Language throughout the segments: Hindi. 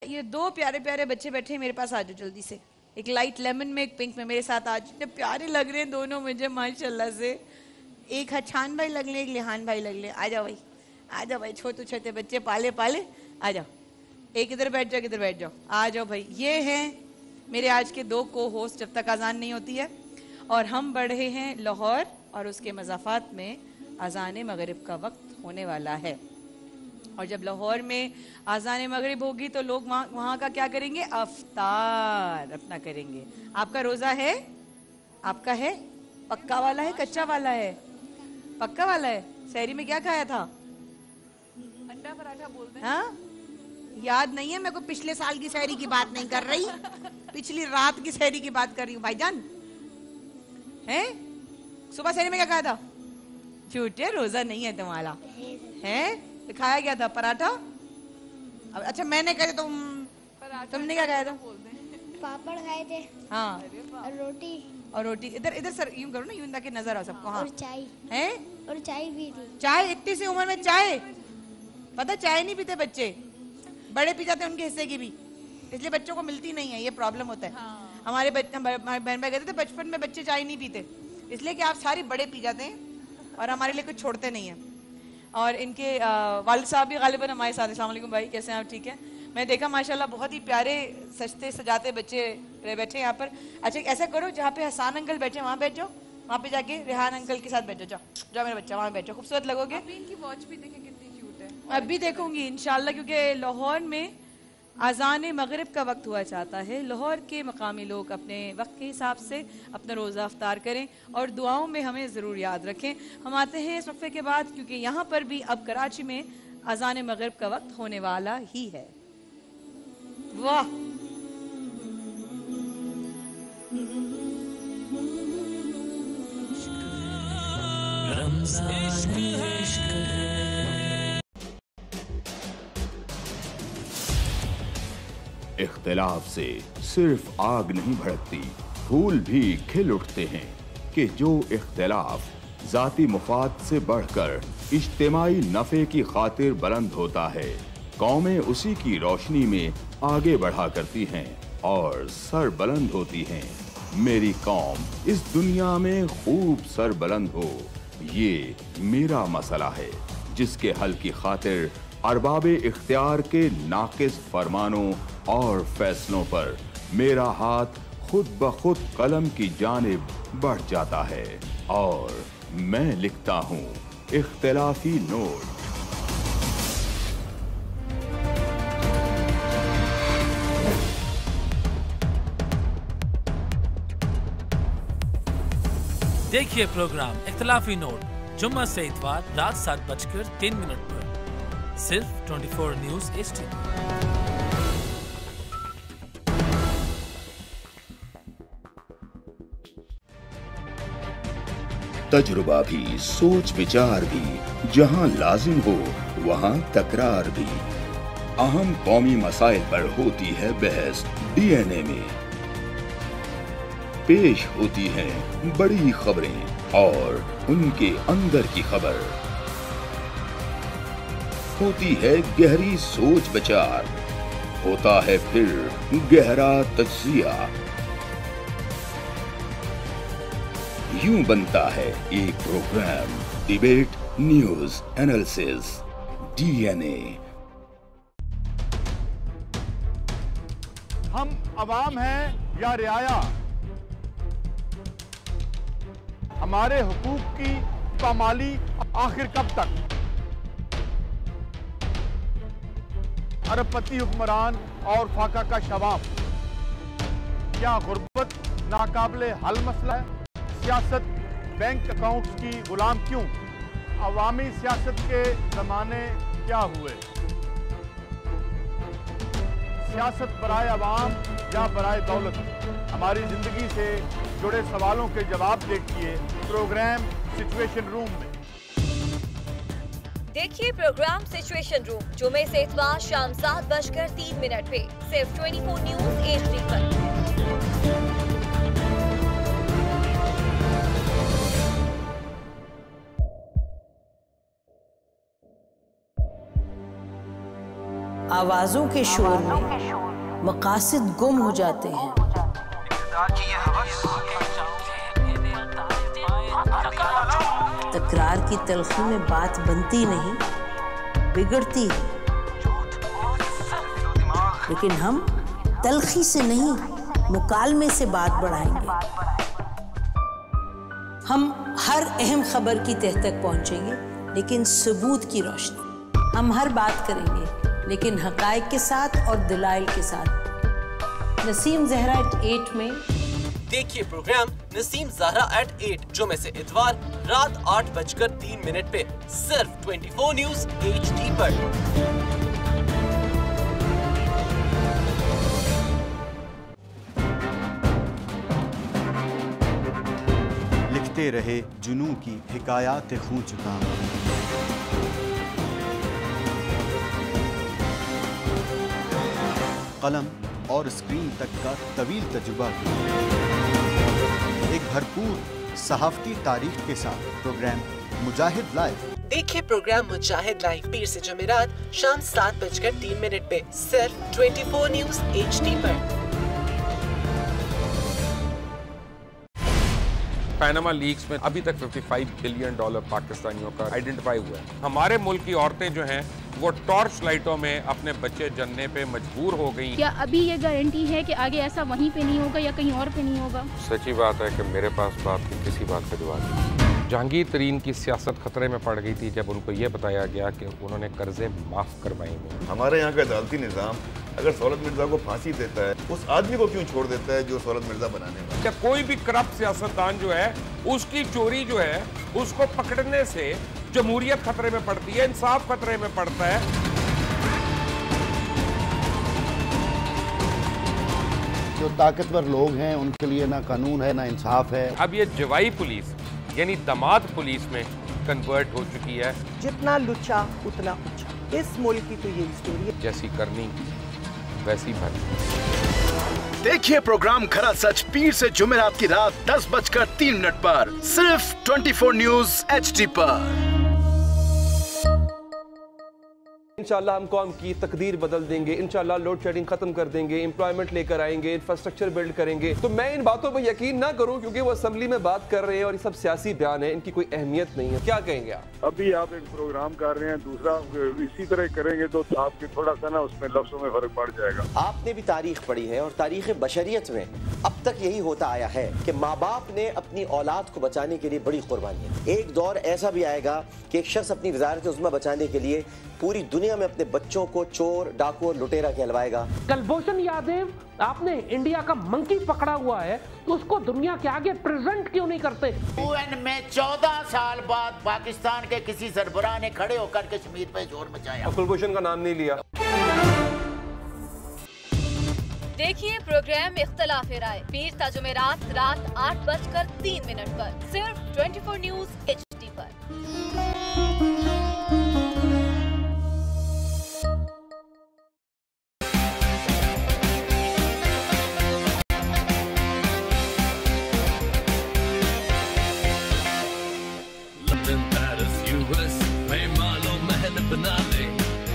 ये दो प्यारे प्यारे बच्चे बैठे हैं मेरे पास, आ जाओ जल्दी से। एक लाइट लेमन में, एक पिंक में, मेरे साथ आज इतने प्यारे लग रहे हैं दोनों मुझे माशाल्लाह से। एक हछान भाई लग ले, एक लिहान भाई लग ले। आ जाओ भाई, आ जाओ भाई, छोटे छोटे बच्चे पाले पाले, आ जाओ। एक इधर बैठ जाओ, इधर बैठ जाओ, आ जाओ भाई। ये हैं मेरे आज के दो को होस्ट जब तक अजान नहीं होती है। और हम बढ़े हैं लाहौर और उसके मज़ाफ़ात में अजान मगरिब का वक्त होने वाला है। और जब लाहौर में अजान मगरिब होगी तो लोग वहाँ का क्या करेंगे? अफ्तार अपना करेंगे। आपका रोज़ा है? आपका है? पक्का वाला है कच्चा वाला है? पक्का वाला है। सहरी में क्या खाया था? अंडा पराठा बोलते हैं। हाँ, याद नहीं है मेरे को। पिछले साल की सहरी की बात नहीं कर रही, पिछली रात की सहरी की बात कर रही हूँ भाईजान। हैं? सुबह सहरी में क्या खाया था? झूठे, रोजा नहीं है तुम्हारा। हैं? तो खाया क्या था? पराठा। अब अच्छा मैंने कहा तुमने क्या खाया था? पापड़ खाए थे। हाँ, और रोटी। और रोटी। इधर इधर सर यूं करो ना, यूं ताकि नजर आ सबको। हाँ, और चाय। हैं? और चाय भी थी। चाय? इतनी सी उम्र में चाय? पता चाय नहीं पीते बच्चे, बड़े पी जाते हैं उनके हिस्से की भी, इसलिए बच्चों को मिलती नहीं है, ये प्रॉब्लम होता है। हाँ। हमारे बहन भाई कहते थे बचपन में बच्चे चाय नहीं पीते, इसलिए कि आप सारी बड़े पी जाते हैं और हमारे लिए कुछ छोड़ते नहीं हैं। और इनके वालिद साहब भी गालिबन हमारे साथ। अस्सलाम वालेकुम भाई, कैसे हैं आप? ठीक है। मैं देखा माशाल्लाह बहुत ही प्यारे सजते सजाते बच्चे बैठे हैं यहाँ पर। अच्छा ऐसा करो, जहाँ पे हसान अंकल बैठे वहाँ बैठ जाओ, वहाँ पे जाके रेहान अंकल के साथ बैठ जाओ। जाओ मेरा बच्चा, वहाँ बैठ जाओ, खूबसूरत लगोगे। अभी इनकी वॉच भी देखें कितनी क्यूट है। अभी देखूंगी इंशाल्लाह, क्योंकि लाहौर में अजान मगरिब का वक्त हुआ चाहता है। लाहौर के मकामी लोग अपने वक्त के हिसाब से अपना रोज़ा अफ्तार करें और दुआओं में हमें ज़रूर याद रखें। हम आते हैं इस वक्फे के बाद, क्योंकि यहाँ पर भी अब कराची में अजान मगरिब का वक्त होने वाला ही है। वाह, इख्तिलाफ से सिर्फ आग नहीं भड़कती, फूल भी खिल उठते हैं। कि जो इख्तिलाफ जाती मुफाद से बढ़कर इज्तिमाई नफ़े की खातिर बुलंद होता है, कौमें उसी की रोशनी में आगे बढ़ा करती हैं और सर बुलंद होती हैं। मेरी कौम इस दुनिया में खूब सर बुलंद हो, ये मेरा मसला है, जिसके हल की खातिर अरबाबे इख्तियार के नाकिस फरमानों और फैसलों पर मेरा हाथ खुद ब खुद कलम की जानिब बढ़ जाता है और मैं लिखता हूँ इख्तिलाफी नोट। देखिए प्रोग्राम इख्तिलाफी नोट जुम्मा से इतवार रात 7:03 पर सिर्फ 24 न्यूज़ HD। तजुर्बा भी, सोच विचार भी, जहां लाजिम हो वहां तकरार भी। अहम कौमी मसाइल पर होती है बहस DNA में। पेश होती हैं बड़ी खबरें और उनके अंदर की खबर। होती है गहरी सोच विचार, होता है फिर गहरा तज्जिया। यूं बनता है एक programme debate news analysis DNA। हम अवाम हैं या रियाया, हमारे हुकूक की पामाली आखिर कब तक? अरबपति हुक्मरान और फाका का शवाब, क्या गुर्बत नाकाबिले हल मसला है? सियासत बैंक अकाउंट्स की गुलाम क्यों? अवामी सियासत के जमाने क्या हुए? सियासत बराए अवाम या बराए दौलत? हमारी जिंदगी से जुड़े सवालों के जवाब देखिए प्रोग्राम सिचुएशन रूम में। देखिए प्रोग्राम सिचुएशन रूम जुमे से इतवार शाम 7:03 पे सिर्फ 24 न्यूज़ HD पर। आवाजों के शोर में मकासद गुम हो जाते हैं। तकरार की तलखी में बात बनती नहीं, बिगड़ती है। लेकिन हम तलखी से नहीं, मुकालमे से बात बढ़ाएंगे। हम हर अहम खबर की तह तक पहुंचेंगे, लेकिन सबूत की रोशनी। हम हर बात करेंगे, लेकिन हकायक के साथ और दलाइल के साथ। नसीम जहरा एट 8 में देखिए प्रोग्राम नसीम ज़हरा एट 8 जुमे से इतवार रात 8:03 पे सिर्फ 24 न्यूज़ HD पर। लिखते रहे जुनून की हिकायात खूं चुका। कलम और स्क्रीन तक का तवील तजुर्बा एक भरपूर सहाफती तारीख के साथ प्रोग्राम मुजाहिद लाइव। देखिए प्रोग्राम मुजाहिद लाइव पीर से जुमेरात शाम 7:03 पे सिर्फ 24 न्यूज़ HD पर। पैनामा लीक्स में अभी तक $55 बिलियन पाकिस्तानियों का आइडेंटिफाई हुआ है। हमारे मुल्क की औरतें जो हैं वो टॉर्च लाइटों में अपने बच्चे जनने पे मजबूर हो गई। क्या अभी ये गारंटी है कि आगे ऐसा वहीं पे नहीं होगा या कहीं और पे नहीं होगा? सच्ची बात है कि मेरे पास बाप की किसी बात पे जवाब नहीं। जहांगीर तरीन की सियासत खतरे में पड़ गई थी जब उनको ये बताया गया कि उन्होंने कर्जे माफ करवाएंगे। हमारे यहाँ का अदालती निज़ाम अगर सौलत मिर्जा को फांसी देता है, उस आदमी को क्यों छोड़ देता है जो सौलत मिर्जा बनाने वाला? क्या कोई भी करप्ट सियासतदान जो है उसकी चोरी जो है उसको पकड़ने से जमहूरियत खतरे में पड़ती है, इंसाफ खतरे में पड़ता है। जो ताकतवर लोग हैं उनके लिए ना कानून है ना इंसाफ है। अब ये जवाई पुलिस यानी दामाद पुलिस में कन्वर्ट हो चुकी है। जितना लुच्चा उतना उच्चा, इस मुल्क की तो ये स्टोरी है। जैसी करनी वैसी भरनी। देखिए प्रोग्राम खरा सच पीर से जुमेरात की रात 10:03 पर सिर्फ 24 न्यूज़ HD पर। इंशाल्लाह हम कौम की तकदीर बदल देंगे, इंशाल्लाह लोड शेडिंग खत्म कर देंगे, एम्प्लॉयमेंट लेकर आएंगे, इंफ्रास्ट्रक्चर बिल्ड करेंगे। तो मैं इन बातों पर यकीन ना करूं क्योंकि वो असेंबली में बात कर रहे हैं और ये सब सियासी बयान है, इनकी कोई अहमियत नहीं है। क्या कहेंगे आप? अभी आप एक प्रोग्राम कर रहे हैं, दूसरा इसी तरह करेंगे तो आपके थोड़ा सा ना उसमें लफ्जों में फर्क पड़ जाएगा। आपने भी तारीख पढ़ी है और तारीख बशरियत में अब तक यही होता आया है कि माँ बाप ने अपनी औलाद को बचाने के लिए बड़ी कुर्बानियां। एक दौर ऐसा भी आएगा कि एक शख्स अपनी वजारत उज़्मा बचाने के लिए पूरी दुनिया में अपने बच्चों को चोर, डाकू और लुटेरा कहलवाएगा। कुलभूषण यादव, आपने इंडिया का मंकी पकड़ा हुआ है, उसको दुनिया के आगे प्रेजेंट क्यों नहीं करते? UN में 14 साल बाद पाकिस्तान के किसी सरबराह ने खड़े होकर कश्मीर पे जोर मचाया। कुलभूषण का नाम नहीं लिया। देखिए प्रोग्राम इख्तिलाफ राय पीर ता जुमेरात रात 8:03 पर सिर्फ 24 न्यूज़ HD पर। बना ले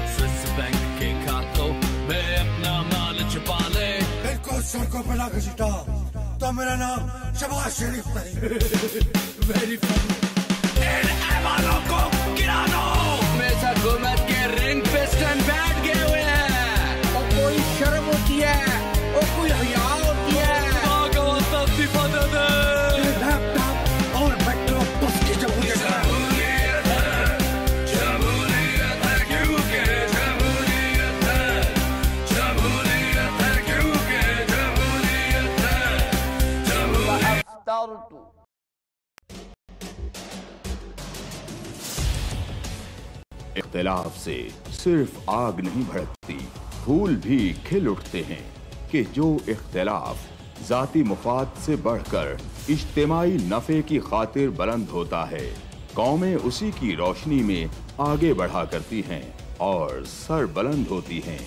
स्विस बैंक के खातों में अपना माल छुपा ले। इनको सड़कों पर ना घसीटा तो मेरा नाम शबाज शरीफ नहीं। Very funny. इन ऐवानों को गिरा दो। हमेशा हुकूमत के रिंग पे स्टैंड बैठ गए हुए हैं। और कोई शर्म होती है और कोई हया होती है। लैपटॉप और मेट्रो बस की जमहूरियत है। इख्तिलाफ से सिर्फ आग नहीं भड़कती, फूल भी खिल उठते हैं कि जो इख्तिलाफ जाती मुफाद से बढ़कर इज्तिमाई नफे की खातिर बुलंद होता है, कौमें उसी की रोशनी में आगे बढ़ा करती हैं और सर बुलंद होती हैं।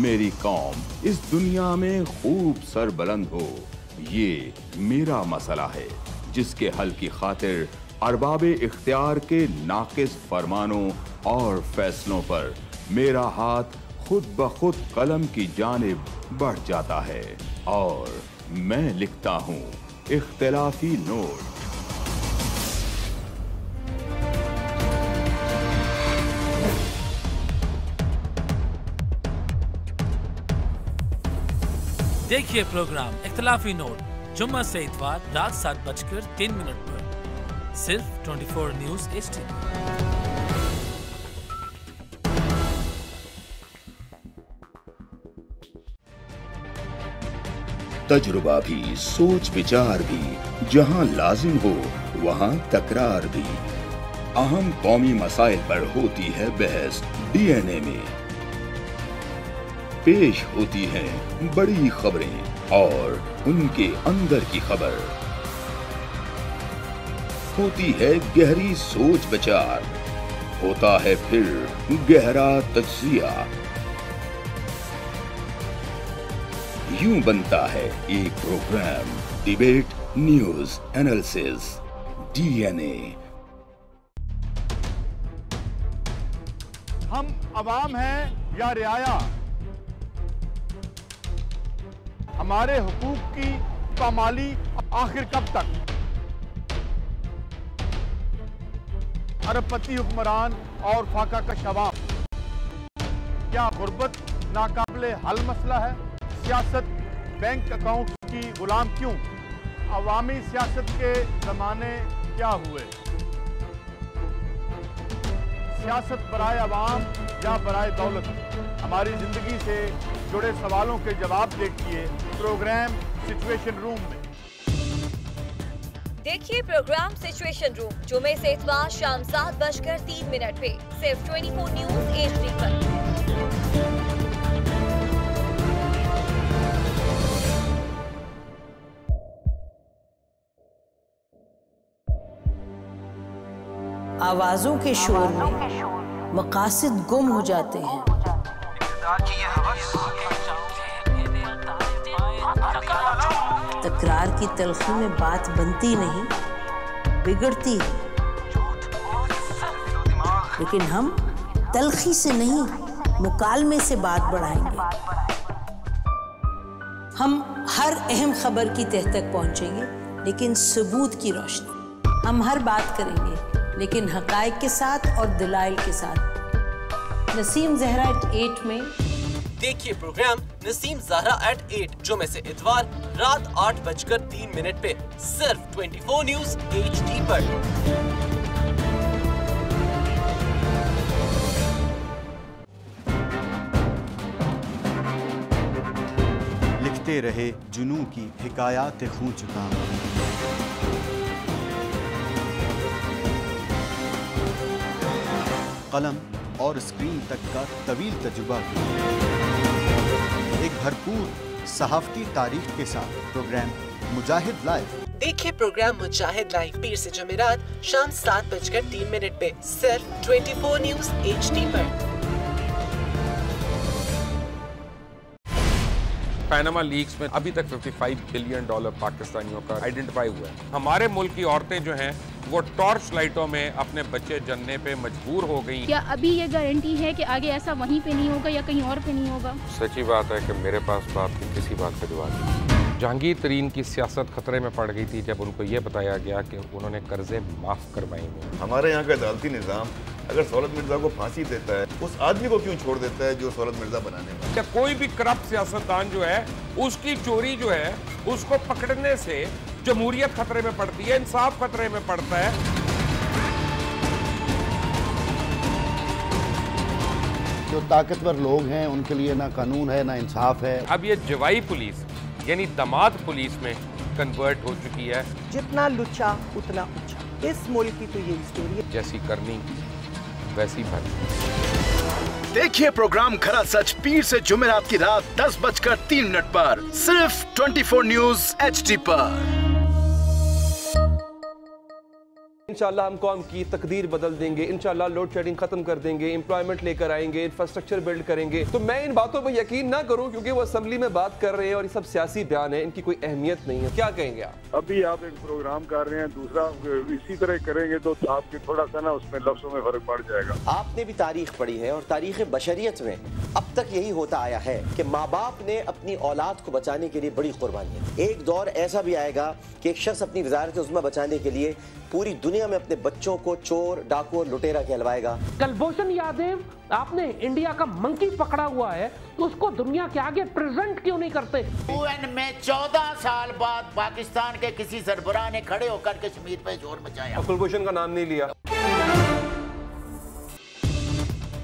मेरी कौम इस दुनिया में खूब सर बुलंद हो, ये मेरा मसला है जिसके हल की खातिर अरबाबे इख्तियार के नाकिस फरमानों और फैसलों पर मेरा हाथ खुद ब खुद कलम की जानिब बढ़ जाता है और मैं लिखता हूँ इख्तिलाफी नोट। देखिए प्रोग्राम इख्तिलाफी नोट जुम्मा से इतवार रात 7:03 पर सिर्फ 24 न्यूज HD। तजुर्बा भी, सोच विचार भी, जहां लाजिम हो वहां तकरार भी। अहम कौमी मसाइल पर होती है बहस DNA में। पेश होती हैं बड़ी खबरें और उनके अंदर की खबर। होती है गहरी सोच विचार, होता है फिर गहरा तज्जिया। यूं बनता है एक programme debate news analysis DNA। हम अवाम हैं या रियाया, हमारे हुकूक की पामाली आखिर कब तक? अरबपति हुक्मरान और फाका का शवाब, क्या गुर्बत नाकाबिले हल मसला है? सियासत बैंक अकाउंट की गुलाम क्यों? अवामी सियासत के जमाने क्या हुए? सियासत बराए अवाम या बराए दौलत? हमारी जिंदगी से जुड़े सवालों के जवाब देखिए प्रोग्राम सिचुएशन रूम में। देखिए प्रोग्राम सिचुएशन रूम जुमे से इतवार शाम 7:03 पे सिर्फ 24 न्यूज HD पर। आवाजों के शोर में मकासद गुम हो जाते हैं। तकरार की तलखी में बात बनती नहीं, बिगड़ती है। लेकिन हम तलखी से नहीं, मुकालमे से बात बढ़ाएंगे। हम हर अहम खबर की तह तक पहुंचेंगे, लेकिन सबूत की रोशनी। हम हर बात करेंगे, लेकिन हकायक के साथ और दलाइल के साथ। नसीम ज़हरा @8 में देखिए प्रोग्राम नसीम ज़हरा @8 जुमे से इतवार रात 8:03 पे सिर्फ 24 न्यूज HD पर। लिखते रहे जुनू की हिकायात खूं चुका। कलम और स्क्रीन तक का तवील तजुर्बा एक भरपूर सहाफती तारीख के साथ प्रोग्राम मुजाहिद लाइव। देखिए प्रोग्राम मुजाहिद लाइव पीर से जुमेरात शाम 7:03 पे सिर्फ 24 न्यूज HD पर। पैनामा लीक्स में अभी तक $55 बिलियन पाकिस्तानियों का आइडेंटिफाई हुआ है। हमारे मुल्क की औरतें जो हैं वो टॉर्च लाइटों में अपने बच्चे जनने पे मजबूर हो गई। क्या अभी ये गारंटी है कि आगे ऐसा वहीं पे नहीं होगा या कहीं और पे नहीं होगा? सच्ची बात है कि मेरे पास बात की किसी बात का जवाब नहीं। जहांगीर तरीन की सियासत खतरे में पड़ गई थी जब उनको ये बताया गया कि उन्होंने कर्जे माफ करवाएंगे। हमारे यहाँ का अदालती निज़ाम अगर सौलत मिर्जा को फांसी देता है, उस आदमी को क्यों छोड़ देता है जो सौलत मिर्जा बनाने वाला? क्या कोई भी करप्ट सियासतदान जो है उसकी चोरी जो है उसको पकड़ने से जमहूरियत खतरे में पड़ती है, इंसाफ खतरे में पड़ता है। जो ताकतवर लोग हैं उनके लिए ना कानून है ना इंसाफ है। अब ये जवाई पुलिस यानी दामाद पुलिस में कन्वर्ट हो चुकी है। जितना लुच्चा उतना ऊंचा। इस मुल्क की तो यही स्टोरी है। जैसी करनी वैसी भरनी। देखिए प्रोग्राम खरा सच पीर से जुमेरात की रात 10:03 पर सिर्फ 24 न्यूज HD पर। इंशाल्लाह हम कौम की तकदीर बदल देंगे, इंशाल्लाह लोड शेडिंग खत्म कर देंगे, एम्प्लॉयमेंट लेकर आएंगे, इंफ्रास्ट्रक्चर बिल्ड करेंगे। तो मैं इन बातों पर यकीन ना करूं क्योंकि वो असेंबली में बात कर रहे हैं और ये सब सियासी बयान है, इनकी कोई अहमियत नहीं है। क्या कहेंगे आप? अभी आप एक प्रोग्राम कर रहे हैं, दूसरा इसी तरह करेंगे तो आपके थोड़ा सा ना उसमें लफ्जों में फर्क पड़ जाएगा। आपने भी तारीख पढ़ी है और तारीख बशरियत में अब तक यही होता आया है कि माँ बाप ने अपनी औलाद को बचाने के लिए बड़ी कुर्बानियां। एक दौर ऐसा भी आएगा कि एक शख्स अपनी वजारत उज़्मा बचाने के लिए पूरी दुनिया में अपने बच्चों को चोर, डाकू और लुटेरा कहलवाएगा। कुलभूषण यादव, आपने इंडिया का मंकी पकड़ा हुआ है तो उसको दुनिया के आगे प्रेजेंट क्यों नहीं करते? UN में 14 साल बाद पाकिस्तान के किसी सरबराह ने खड़े होकर कश्मीर पे जोर मचाया। कुलभूषण का नाम नहीं लिया।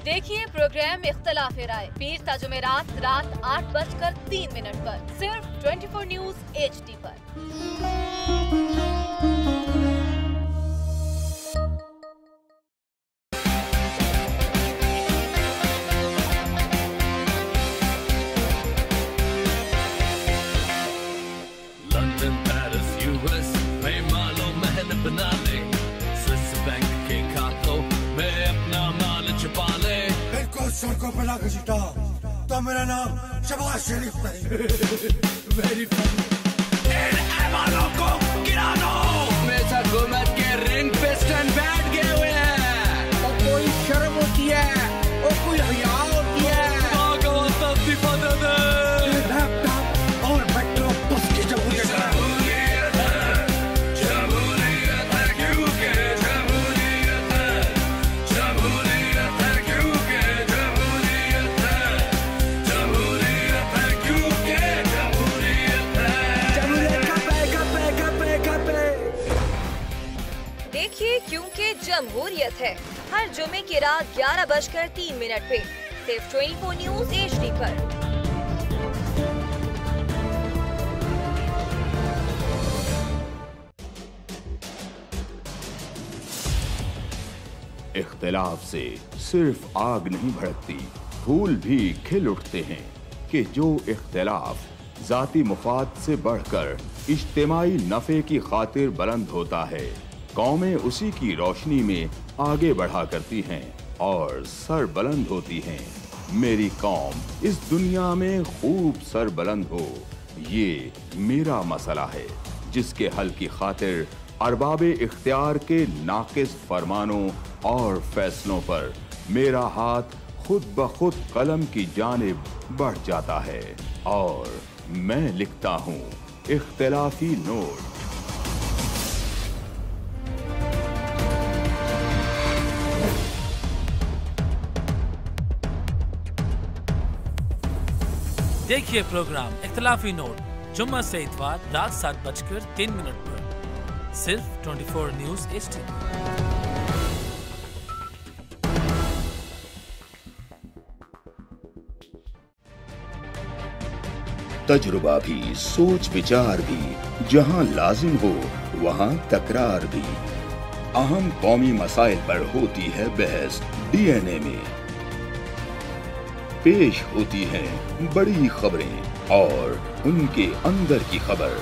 देखिए प्रोग्राम इख्तिलाफ राय पीर ता जुमेरात रात 8:03 पर सिर्फ 24 न्यूज HD पर। लंदन, पेरिस, US में मालो महल बना ले, स्विस बैंक के खातों में अपना माल छुपा ले। इनको सड़कों पर लाकर सीटा तो मेरा नाम शबाज शरीफ नहीं। Very funny. इन ऐवानों को गिरा दो। मेरे हुकूमत के रिंग पे स्टैंड बैठ गए हुए हैं। और कोई शर्म होती है और कोई हया होती है। लैपटॉप और मेट्रो बस की जमहूरियत है क्योंकि जमहूरियत है। जमहूरियत है क्योंकि जमहूरियत है। जमहूरियत है क्योंकि जमहूरियत है। जमहूरियत का पे। देखिए क्योंकि जमहूरियत है हर जुमे की रात 11:03 पे सिर्फ 24 न्यूज HD पर। इख्तिलाफ से सिर्फ आग नहीं भड़कती, फूल भी खिल उठते हैं कि जो इख्तिलाफ जाती मुफाद से बढ़कर इज्तिमाई नफे की खातिर बुलंद होता है, कौमें उसी की रोशनी में आगे बढ़ा करती हैं और सर बुलंद होती हैं। मेरी कौम इस दुनिया में खूब सर बुलंद हो, ये मेरा मसला है जिसके हल की खातिर अरबाबे इख्तियार के नाकिस फरमानों और फैसलों पर मेरा हाथ खुद ब खुद कलम की जानिब बढ़ जाता है और मैं लिखता हूँ इख्तिलाफी नोट। देखिए प्रोग्राम इख्तिलाफी नोट जुम्मा से इतवार रात 7:03 पर सिर्फ 24 न्यूज HD। तजुर्बा भी, सोच विचार भी, जहां लाजिम हो वहां तकरार भी। अहम कौमी मसाइल पर होती है बहस DNA में। पेश होती हैं बड़ी खबरें और उनके अंदर की खबर।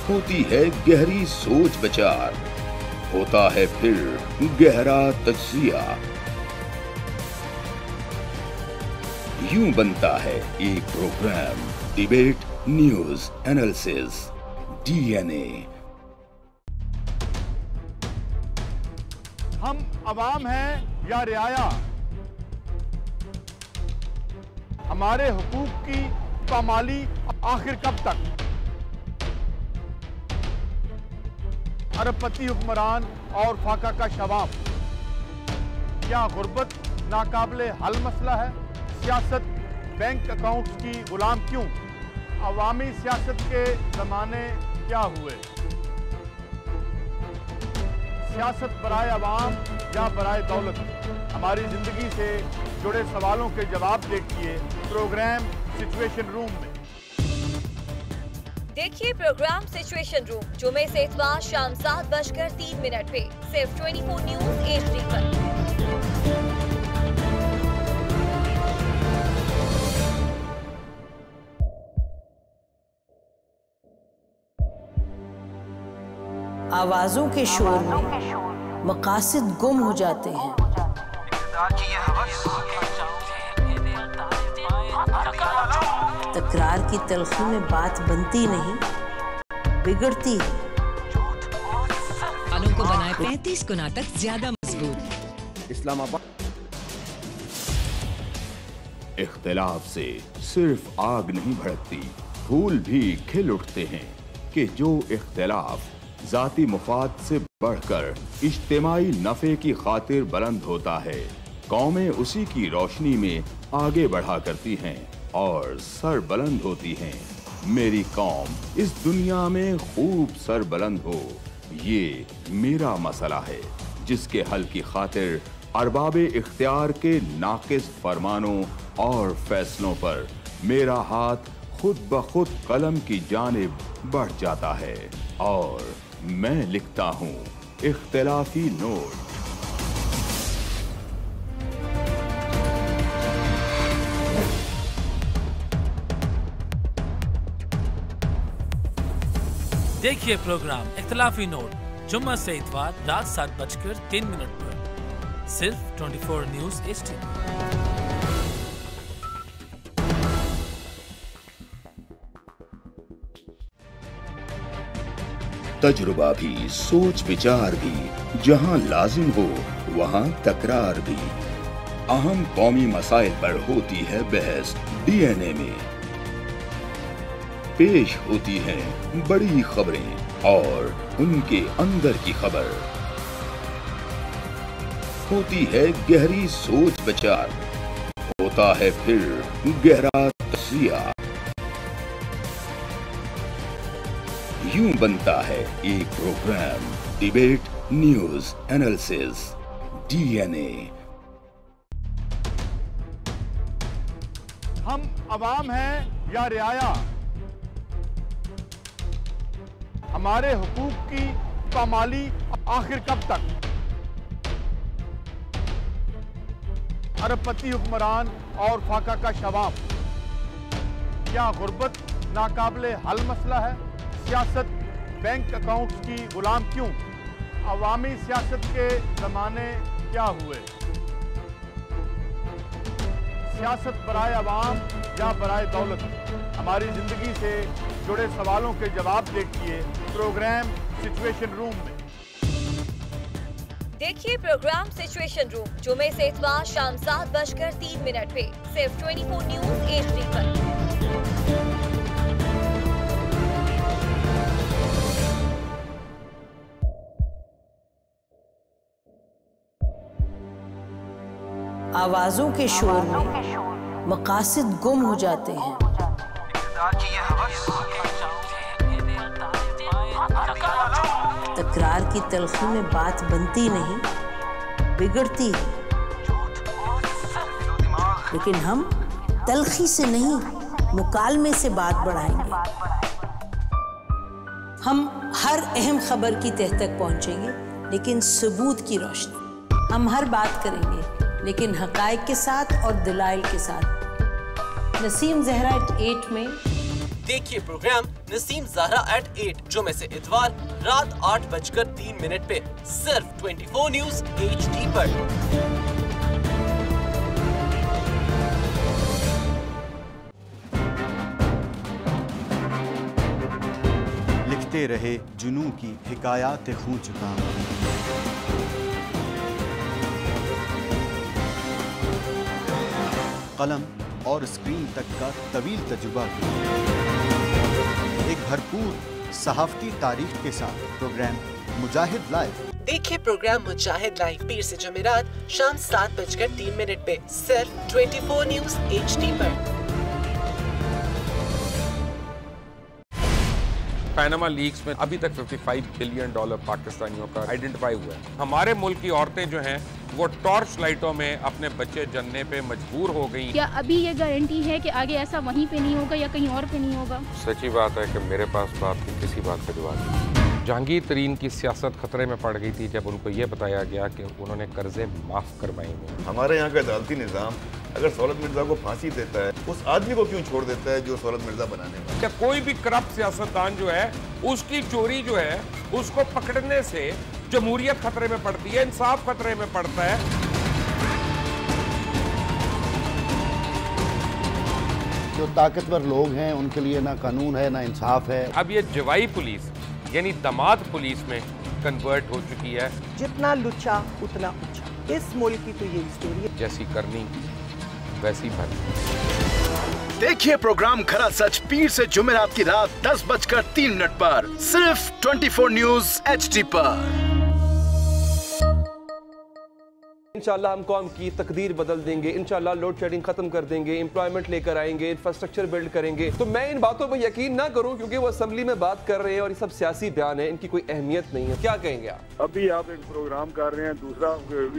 होती है गहरी सोच विचार, होता है फिर गहरा तज्जिया। यूं बनता है एक programme debate news analysis DNA। हम अवाम हैं या रियाया, हमारे हुकूक की पामाली आखिर कब तक? अरबपति हुक्मरान और फाका का शबाब, क्या गुर्बत नाकाबिले हल मसला है? सियासत बैंक अकाउंट्स की गुलाम क्यों? अवामी सियासत के जमाने क्या हुए? सियासत बराए अवाम या बराए दौलत? हमारी जिंदगी से जुड़े सवालों के जवाब देखिए प्रोग्राम सिचुएशन रूम में। देखिए प्रोग्राम सिचुएशन रूम जुमे से इतवार शाम 7:03 पे सिर्फ 24 न्यूज HD पर। आवाजों के शोर में मकासद गुम हो जाते हैं। तकरार की तलखी में बात बनती नहीं, बिगड़ती है। बालों को बनाए 35 गुना तक ज्यादा मजबूत। इस्लामाबाद। इख्तिलाफ से सिर्फ आग नहीं भड़कती, फूल भी खिल उठते हैं कि जो इख्तिलाफ जाती मुफाद से बढ़कर इज्तिमाई नफे की खातिर बुलंद होता है, कौमें उसी की रोशनी में आगे बढ़ा करती हैं और सर बुलंद होती हैं। मेरी कौम इस दुनिया में खूब सर बुलंद हो, ये मेरा मसला है, जिसके हल की खातिर अरबाबे इख्तियार के नाकिस फरमानों और फैसलों पर मेरा हाथ खुद ब खुद कलम की जानिब बढ़ जाता है और मैं लिखता हूँ इख्तिलाफी नोट। देखिए प्रोग्राम इख्तिलाफी नोट जुम्मा से इतवार रात 7:03 पर सिर्फ 24 न्यूज HD। तजुर्बा भी, सोच विचार भी, जहां लाजिम हो वहां तकरार भी। अहम कौमी मसाइल पर होती है बहस DNA में। पेश होती हैं बड़ी खबरें और उनके अंदर की खबर। होती है गहरी सोच विचार, होता है फिर गहरा तजिया। यूं बनता है एक programme debate news analysis DNA। हम अवाम हैं या रियाया, हमारे हुकूक की पामाली आखिर कब तक? अरबपति हुक्मरान और फाका का शबाब, क्या गुर्बत नाकाबिले हल मसला है? सियासत बैंक अकाउंट्स की गुलाम क्यों? अवामी सियासत के जमाने क्या हुए? सियासत बराए अवाम या बराए दौलत? हमारी जिंदगी से जुड़े सवालों के जवाब देखिए प्रोग्राम सिचुएशन रूम में। देखिए प्रोग्राम सिचुएशन रूम जुमे से इतवार शाम 7:03 पे सिर्फ 24 न्यूज HD पर। आवाजों के शोर में मकासद गुम हो जाते हैं। तकरार की तलखी में बात बनती नहीं, बिगड़ती है। लेकिन हम तलखी से नहीं, मुकालमे से बात बढ़ाएंगे। हम हर अहम खबर की तह तक पहुंचेंगे, लेकिन सबूत की रोशनी। हम हर बात करेंगे, लेकिन हकायक के साथ और दलाइल के साथ। नसीम ज़हरा @8 में देखिए प्रोग्राम नसीम ज़हरा @8 जुमे से इतवार रात 8:03 पे सिर्फ 24 न्यूज HD पर। लिखते रहे जुनू की हिकायात खूं चुका। कलम और स्क्रीन तक का तवील तजुर्बा एक भरपूर सहाफती तारीख के साथ प्रोग्राम मुजाहिद लाइव। देखिए प्रोग्राम मुजाहिद लाइव पीर से जुमेरात शाम 7:03 पे सिर्फ 24 न्यूज HD पर। पैनामा लीक्स में अभी तक $55 बिलियन पाकिस्तानियों का आइडेंटिफाई हुआ है। हमारे मुल्क की औरतें जो हैं वो टॉर्च लाइटों में अपने बच्चे जनने पे मजबूर हो गई। क्या अभी ये गारंटी है कि आगे ऐसा वहीं पे नहीं होगा या कहीं और पे नहीं होगा? सच्ची बात है कि मेरे पास तो आपकी किसी बात का जवाब नहीं। जहांगीर तरीन की सियासत खतरे में पड़ गई थी जब उनको ये बताया गया कि उन्होंने कर्जे माफ करवाए हैं। हमारे यहाँ का अदालती निज़ाम अगर सौलत मिर्जा को फांसी देता है, उस आदमी को क्यों छोड़ देता है जो सौलत मिर्जा बनाने वाला? क्या कोई भी करप्ट सियासतदान जो है उसकी चोरी जो है उसको पकड़ने से जमहूरियत खतरे में पड़ती है, इंसाफ खतरे में पड़ता है। जो ताकतवर लोग हैं उनके लिए ना कानून है ना इंसाफ है। अब ये जवाई पुलिस यानी दामाद पुलिस में कन्वर्ट हो चुकी है। जितना लुच्चा उतना ऊंचा, इस मुल्क की तो यही स्टोरी है। जैसी करनी वैसी भरनी। देखिए प्रोग्राम खरा सच पीर से जुमेरात की रात 10:03 पर सिर्फ 24 न्यूज HD पर। इंशाल्लाह हम कौम की तकदीर बदल देंगे, इंशाल्लाह लोड शेडिंग खत्म कर देंगे, एम्प्लॉयमेंट लेकर आएंगे, इंफ्रास्ट्रक्चर बिल्ड करेंगे। तो मैं इन बातों पर यकीन ना करूं क्योंकि वो असेंबली में बात कर रहे हैं और ये सब सियासी बयान है, इनकी कोई अहमियत नहीं है। क्या कहेंगे आप? अभी आप एक प्रोग्राम कर रहे हैं, दूसरा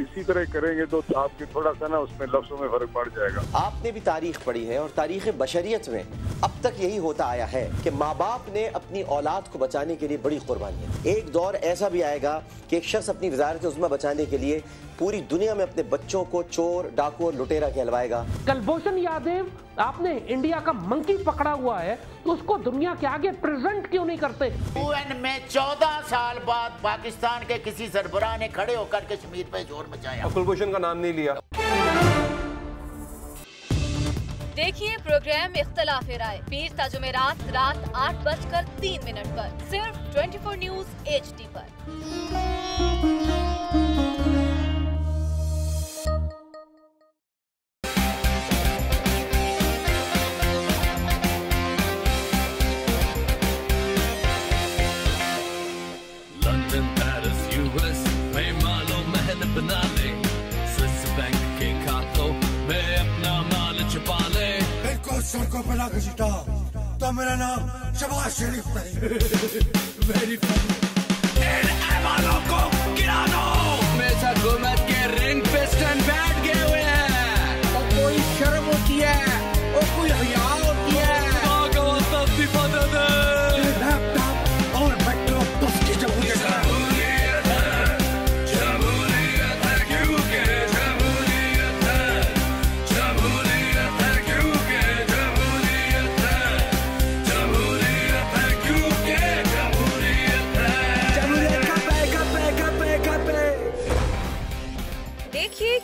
इसी तरह करेंगे तो आपके थोड़ा सा ना उसमें लफ्जों में फर्क पड़ जाएगा। आपने भी तारीख पढ़ी है और तारीख बशरियत में अब तक यही होता आया है कि माँ बाप ने अपनी औलाद को बचाने के लिए बड़ी कुर्बानियां। एक दौर ऐसा भी आएगा कि एक शख्स अपनी वजारत उज़्मा बचाने के लिए पूरी दुनिया में अपने बच्चों को चोर, डाकू और लुटेरा कहलवाएगा। कुलभूषण यादव, आपने इंडिया का मंकी पकड़ा हुआ है तो उसको दुनिया के आगे प्रेजेंट क्यों नहीं करते? UN में 14 साल बाद पाकिस्तान के किसी सरबराह ने खड़े होकर कश्मीर पे जोर मचाया। कुलभूषण का नाम नहीं लिया। देखिए प्रोग्राम इख्तिलाफ राय पीर ता जुमेरात रात 8:03 पर सिर्फ 24 न्यूज HD पर। सड़कों पर ना घसीटा तो मेरा नाम शबाज शरीफ नहीं। Very funny. इन ऐवानों को गिरा दो। हमेशा हुकूमत के रिंग पे स्टैंड बैठ गए हुए हैं। और कोई शर्म होती है और कोई हया होती है। लैपटॉप और बैकड्रॉप तो उसकी जमहूरियत है।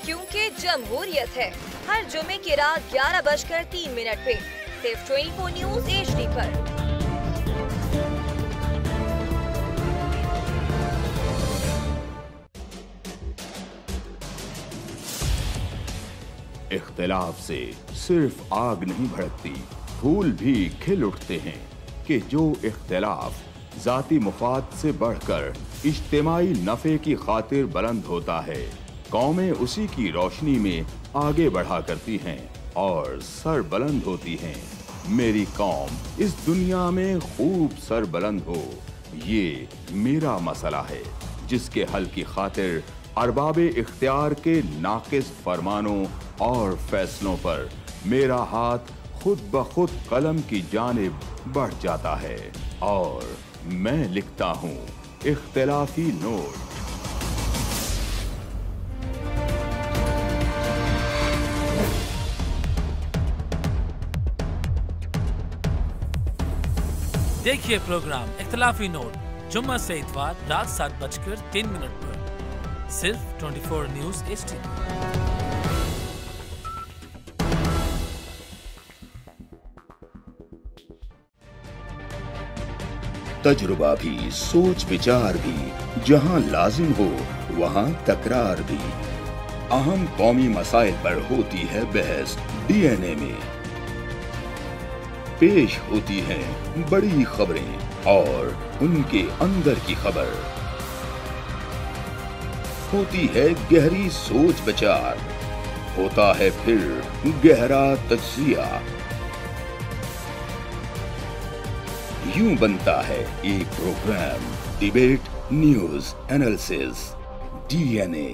क्योंकि जमहूरियत है हर जुमे की रात 11:03 पे सिर्फ 24 न्यूज HD पर। इख्तिलाफ से सिर्फ आग नहीं भड़कती, फूल भी खिल उठते हैं कि जो इख्तिलाफ जाती मुफाद से बढ़कर इज्तिमाई नफे की खातिर बुलंद होता है, कौमें उसी की रोशनी में आगे बढ़ा करती हैं और सर बुलंद होती हैं। मेरी कौम इस दुनिया में खूब सर बुलंद हो, ये मेरा मसला है जिसके हल की खातिर अरबाबे इख्तियार के नाकिस फरमानों और फैसलों पर मेरा हाथ खुद ब खुद कलम की जानिब बढ़ जाता है और मैं लिखता हूँ इख्तिलाफी नोट। देखिए प्रोग्राम इख्तिलाफी नोट जुम्मा से इतवार रात 7:03 पर सिर्फ 24 न्यूज HD। तजुर्बा भी, सोच विचार भी, जहां लाजिम हो वहां तकरार भी। अहम कौमी मसाइल पर होती है बहस DNA में। पेश होती हैं बड़ी खबरें और उनके अंदर की खबर। होती है गहरी सोच विचार, होता है फिर गहरा तज्जिया। यूं बनता है एक programme debate news analysis DNA।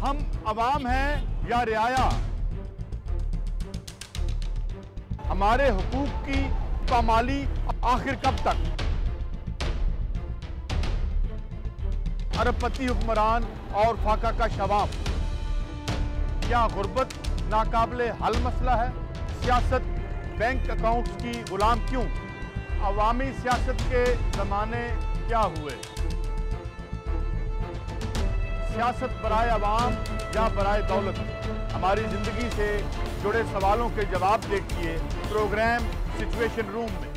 हम अवाम हैं या रियाया, हमारे हुकूक की पामाली आखिर कब तक? अरबपति हुक्मरान और फाका का शबाब। क्या गुर्बत नाकाबिले हल मसला है? सियासत बैंक अकाउंट्स की गुलाम क्यों? अवामी सियासत के जमाने क्या हुए? सियासत बराए अवाम या बराए दौलत? हमारी जिंदगी से जुड़े सवालों के जवाब देखिए प्रोग्राम सिचुएशन रूम में।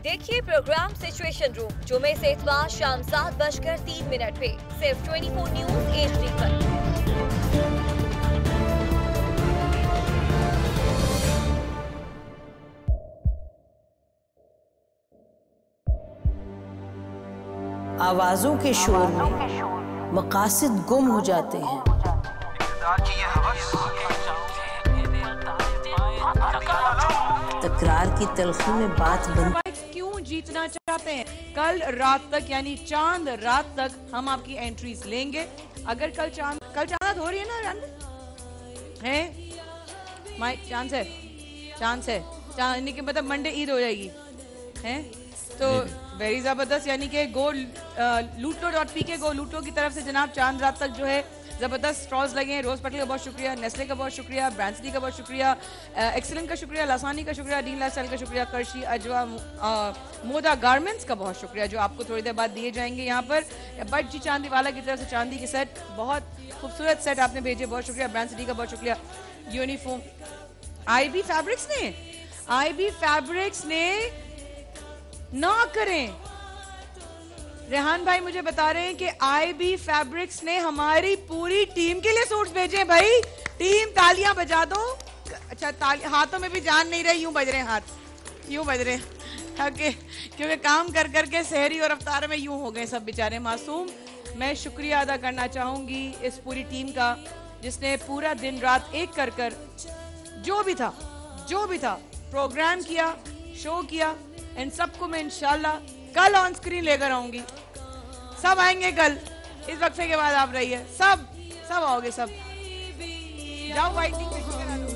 देखिए प्रोग्राम सिचुएशन रूम जुमे से इतवार शाम 7:03 पे सिर्फ 24 न्यूज HD पर। आवाजों के शोर में मकासद गुम हो जाते हैं। तकरार की तलखी में बात बंद। क्यों जीतना चाहते हैं? कल रात तक यानी चांद रात तक हम आपकी एंट्रीज लेंगे। अगर कल चांद हो रही है ना रन है माई चांद है यानी कि मतलब मंडे ईद हो जाएगी हैं तो वेरी जबरदस्त। यानी कि गो लूटो.pk गो लूटो की तरफ से जनाब चांद रात तक जो है जबरदस्त स्टॉल्स लगे हैं। रोज पटल का बहुत शुक्रिया, नेस्ले का बहुत शुक्रिया, ब्रांसली का बहुत शुक्रिया, एक्सीलेंट का शुक्रिया, लासानी का शुक्रिया, डीन लाइफस्टाइल का शुक्रिया, करशी अजवा मोदा गारमेंट्स का बहुत शुक्रिया जो आपको थोड़ी देर बाद दिए जाएंगे यहाँ पर। बट जी चांदी वाला की तरफ से चांदी के सेट, बहुत खूबसूरत सेट आपने भेजे, बहुत शुक्रिया। ब्रांसली का बहुत शुक्रिया। यूनिफॉर्म IB फैब्रिक्स ने ना करें। रेहान भाई मुझे बता रहे हैं कि IB फैब्रिक्स ने हमारी पूरी टीम के लिए सूट्स भेजे हैं। भाई टीम तालियां बजा दो। अच्छा हाथों में भी जान नहीं रही, यूं बज रहे हैं हाथ, यूं बज रहे हैं क्योंकि काम कर करके सहरी और अफ्तार में यूं हो गए सब बेचारे मासूम। मैं शुक्रिया अदा करना चाहूंगी इस पूरी टीम का जिसने पूरा दिन रात एक कर कर जो भी था प्रोग्राम किया, शो किया। इन सबको मैं इंशाल्लाह कल ऑन स्क्रीन लेकर आऊंगी। सब आएंगे कल, इस वक्फे के बाद आप रहिए, सब आओगे, सब जाओ वाइटिंग करा दो।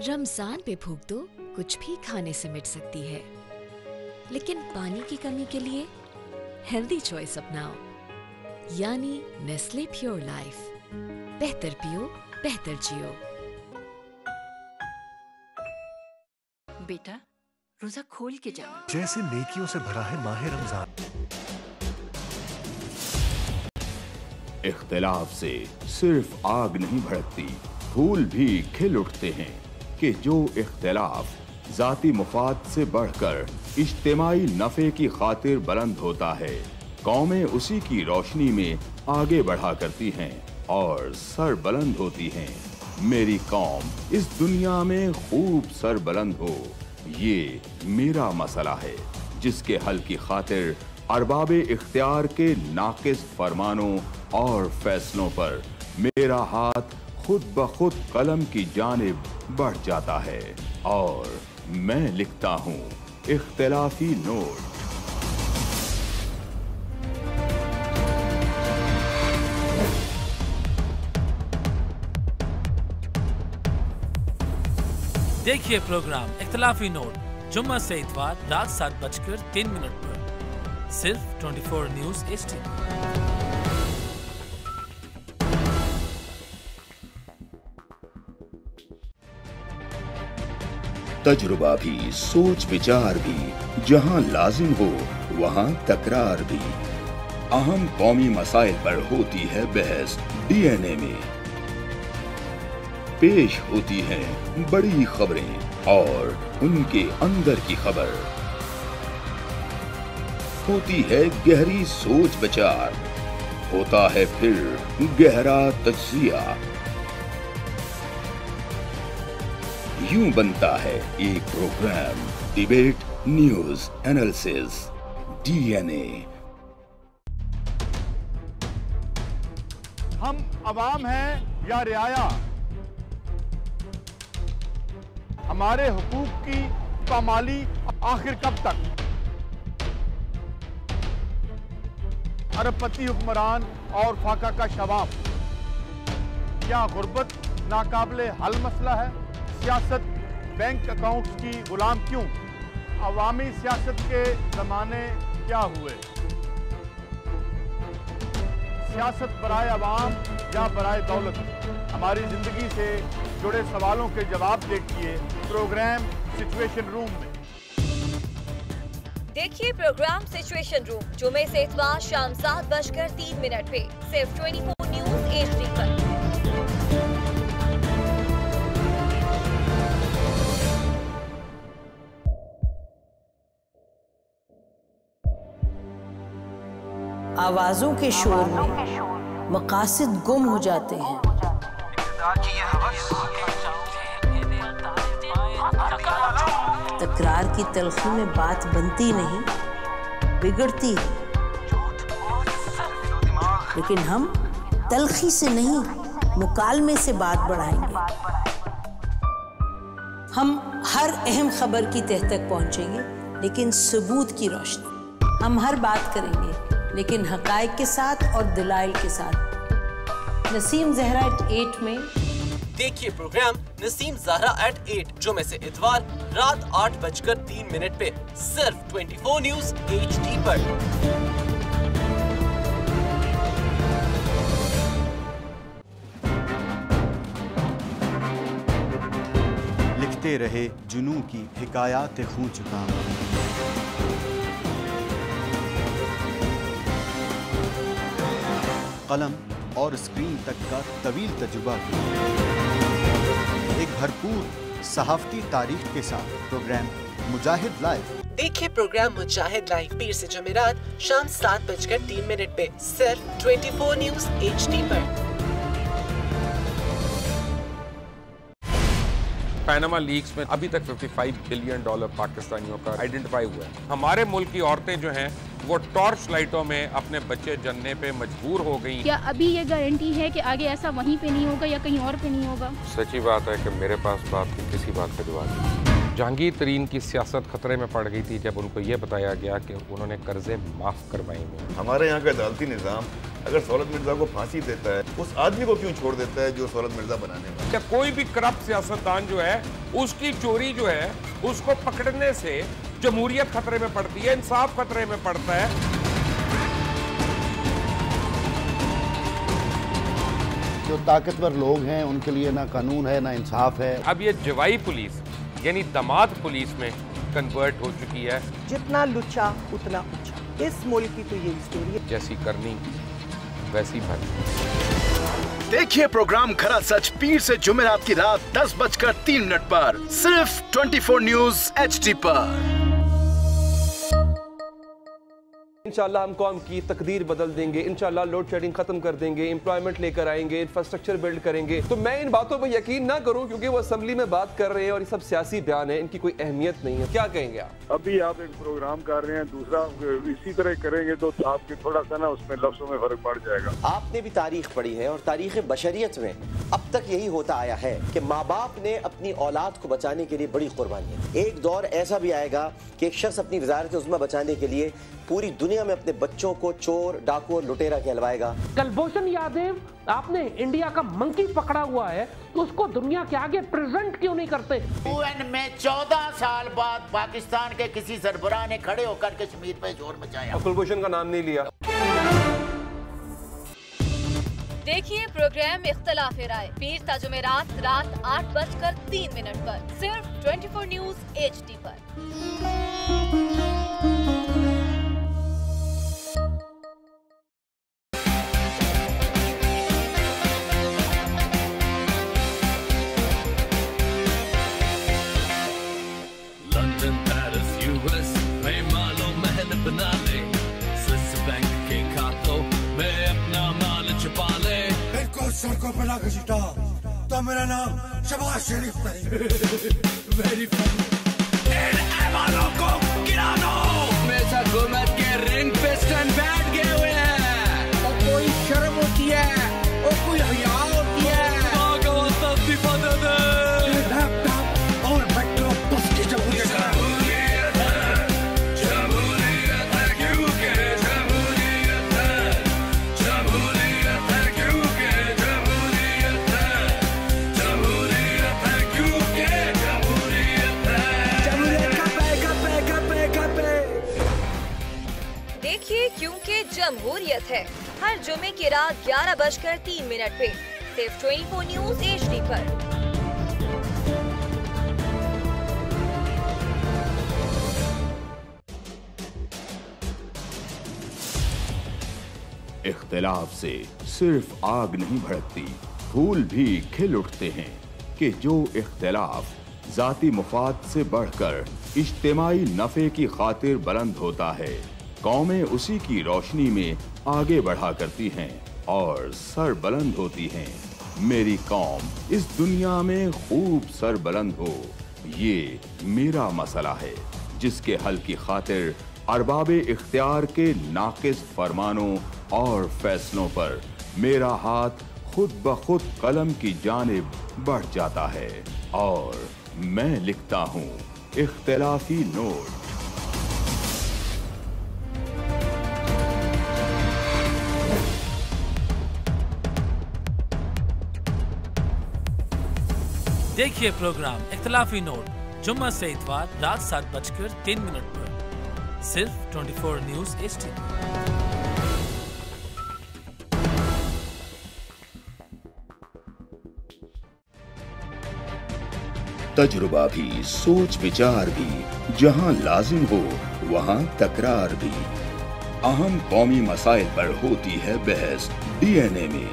रमजान पे भूख तो कुछ भी खाने से मिट सकती है, लेकिन पानी की कमी के लिए हेल्दी चॉइस अपनाओ, यानी नेस्ले प्योर लाइफ। बेहतर पियो, बेहतर जियो। बेटा रोजा खोल के जाना। जैसे नेकियों से भरा है माह रमजान। इख्तिलाफ से सिर्फ आग नहीं भड़कती, फूल भी खिल उठते हैं कि जो इख्तिलाफ जाती मुफाद से बढ़कर इज्तिमाई नफे की खातिर बुलंद होता है, कौमें उसी की रोशनी में आगे बढ़ा करती हैं और सर बुलंद होती हैं। मेरी कौम इस दुनिया में खूब सर बुलंद हो, ये मेरा मसला है जिसके हल की खातिर अरबाबे इख्तियार के नाकिस फरमानों और फैसलों पर मेरा हाथ खुद ब खुद कलम की जानिब बढ़ जाता है और मैं लिखता हूँ इख्तिलाफी नोट। देखिए प्रोग्राम इख्तिलाफी नोट जुम्मा से इतवार रात 7:03 पर सिर्फ 24 न्यूज HD। तजुर्बा भी, सोच विचार भी, जहां लाजिम हो वहां तकरार भी। अहम कौमी मसाइल पर होती है बहस DNA में। पेश होती हैं बड़ी खबरें और उनके अंदर की खबर। होती है गहरी सोच विचार, होता है फिर गहरा तज्जिया। यूं बनता है एक programme debate news analysis DNA। हम अवाम हैं या रियाया? हमारे हुकूक की पामाली आखिर कब तक? अरबपति हुक्मरान और फाका का शबाब। क्या गुर्बत नाकाबिले हल मसला है? सियासत बैंक अकाउंट्स की गुलाम क्यों? अवामी सियासत के जमाने क्या हुए? सियासत बराए अवाम या बराए दौलत? हमारी जिंदगी से जुड़े सवालों के जवाब देखिए प्रोग्राम सिचुएशन रूम में। देखिए प्रोग्राम सिचुएशन रूम जुमे से इतवार शाम 7:03 पे सिर्फ 24 न्यूज HD पर। आवाजों के शोर में मकासद गुम हो जाते हैं। तकरार की तलखी में बात बनती नहीं, बिगड़ती है। लेकिन हम तलखी से नहीं, मुकालमे से बात बढ़ाएंगे। हम हर अहम खबर की तह तक पहुंचेंगे, लेकिन सबूत की रोशनी। हम हर बात करेंगे, लेकिन हकायक के साथ और दलाइल के साथ। नसीम ज़हरा @8 में देखिए प्रोग्राम नसीम ज़हरा @8 जुमे से इतवार रात 8:03 पे सिर्फ 24 न्यूज HD पर। लिखते रहे जुनू की हिकायात खूं चुका, कलम और स्क्रीन तक का तवील तजुर्बा एक भरपूर सहाफती तारीख के साथ प्रोग्राम मुजाहिद लाइव। देखिए प्रोग्राम मुजाहिद लाइव पीर से जुमेरात शाम 7:03 पे सिर्फ 24 न्यूज HD पर। पैनामा लीक्स में अभी तक $55 बिलियन पाकिस्तानियों का आइडेंटिफाई हुआ है। हमारे मुल्क की औरतें जो हैं वो टॉर्च लाइटों में अपने बच्चे जनने पे मजबूर हो गई। क्या अभी ये गारंटी है कि आगे ऐसा वहीं पे नहीं होगा या कहीं और पे नहीं होगा? सच्ची बात है कि मेरे पास बात की किसी बात का जवाब नहीं। जहांगीर तरीन की सियासत खतरे में पड़ गई थी जब उनको ये बताया गया कि उन्होंने कर्जे माफ करवाएंगे। हमारे यहाँ का अदालती निज़ाम अगर सौलत मिर्जा को फांसी देता है, उस आदमी को क्यों छोड़ देता है जो सौलत मिर्जा बनाने वाला? क्या कोई भी करप्ट सियासतदान जो है उसकी चोरी जो है उसको पकड़ने से जमहूरियत खतरे में पड़ती है, इंसाफ खतरे में पड़ता है। जो ताकतवर लोग हैं उनके लिए ना कानून है ना इंसाफ है। अब ये जवाई पुलिस यानी दामाद पुलिस में कन्वर्ट हो चुकी है। जितना लुच्चा उतना ऊंचा। इस मुल्क की तो यही स्टोरी है। जैसी करनी वैसी भरनी। देखिए प्रोग्राम खरा सच पीर से जुमेरात की रात 10:03 पर सिर्फ 24 न्यूज HD पर। इंशाल्लाह हम कौम की तकदीर बदल देंगे, इंशाल्लाह लोड शेडिंग खत्म कर देंगे, एम्प्लॉयमेंट लेकर आएंगे, इंफ्रास्ट्रक्चर बिल्ड करेंगे। तो मैं इन बातों पर यकीन ना करूं क्योंकि वो असेंबली में बात कर रहे हैं और ये सब सियासी बयान है, इनकी कोई अहमियत नहीं है। क्या कहेंगे आप? अभी आप एक प्रोग्राम कर रहे हैं, दूसरा इसी तरह करेंगे तो आपके थोड़ा सा ना उसमें लफ्जों में फर्क पड़ जाएगा। आपने भी तारीख पढ़ी है और तारीख बशरियत में अब तक यही होता आया है कि माँ बाप ने अपनी औलाद को बचाने के लिए बड़ी कुर्बानियां। एक दौर ऐसा भी आएगा कि एक शख्स अपनी वजारत उज़्मा बचाने के लिए पूरी दुनिया में अपने बच्चों को चोर, डाकू और लुटेरा कहलवाएगा। कुलभूषण यादव, आपने इंडिया का मंकी पकड़ा हुआ है तो उसको दुनिया के आगे प्रेजेंट क्यों नहीं करते? UN में 14 साल बाद पाकिस्तान के किसी सरबराह ने खड़े होकर कश्मीर पे जोर मचाया। कुलभूषण का नाम नहीं लिया। देखिए प्रोग्राम इख्तलाफ राय पीर ता जुमेरात रात 8:03 पर सिर्फ 24 न्यूज HD पर। सड़कों पे ला घसीटा तो मेरा नाम शबाज शरीफ नहीं। Very funny. इन ऐवानों को गिरा दो। हमेशा हुकूमत के रिंग पे स्टैंड बैठ गए हुए हैं। और कोई शर्म होती है और कोई हया होती है। लैपटॉप और मेट्रो बस की जमहूरियत है। जमहूरियत है। हर जुमे की रात 11:03 पे सिर्फ 24 न्यूज HD पर। इख्तिलाफ से सिर्फ आग नहीं भड़कती, फूल भी खिल उठते हैं कि जो इख्तिलाफ जाती मुफाद से बढ़कर इज्तिमाई नफे की खातिर बुलंद होता है, कौमें उसी की रोशनी में आगे बढ़ा करती हैं और सर बुलंद होती हैं। मेरी कौम इस दुनिया में खूब सर बुलंद हो, ये मेरा मसला है जिसके हल की खातिर अरबाब इख्तियार के नाकिस फरमानों और फैसलों पर मेरा हाथ खुद ब खुद कलम की जानिब बढ़ जाता है और मैं लिखता हूँ इख्तिलाफी नोट। देखिए प्रोग्राम इख्तिलाफी नोट जुम्मा से इतवार रात 7:03 पर सिर्फ 24 न्यूज HD। तजुर्बा भी, सोच विचार भी, जहां लाजिम हो वहां तकरार भी। अहम कौमी मसाइल पर होती है बहस DNA में।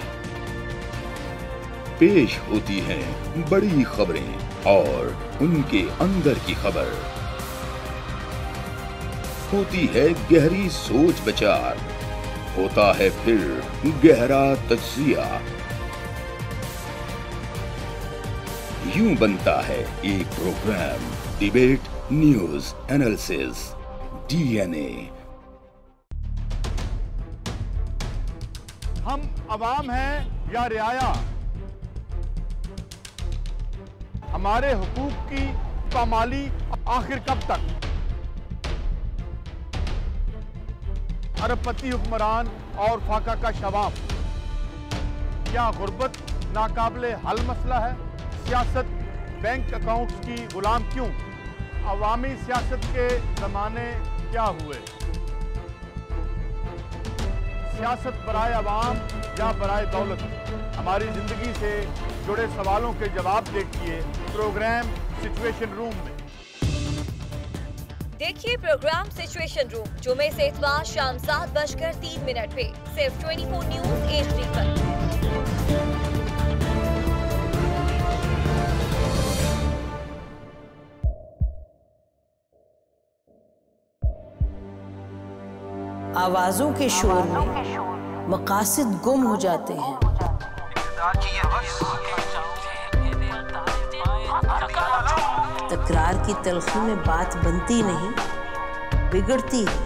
पेश होती हैं बड़ी खबरें और उनके अंदर की खबर। होती है गहरी सोच विचार, होता है फिर गहरा तज्जिया। यूं बनता है एक programme debate news analysis DNA। हम अवाम हैं या रियाया, हमारे हुकूक की पामाली आखिर कब तक? अरबपति हुक्मरान और फाका का शबाब, क्या गुर्बत नाकाबिले हल मसला है? सियासत बैंक अकाउंट्स की गुलाम क्यों? अवामी सियासत के जमाने क्या हुए? सियासत बराए अवाम या बराए दौलत? हमारी जिंदगी से जुड़े सवालों के जवाब देखिए प्रोग्राम सिचुएशन रूम में। देखिए प्रोग्राम सिचुएशन रूम जुमे से इतवार शाम 7:03 पे सिर्फ 24 न्यूज HD पर। आवाजों के शोर में मकासद गुम हो जाते हैं। तकरार की तलखी में बात बनती नहीं, बिगड़ती है।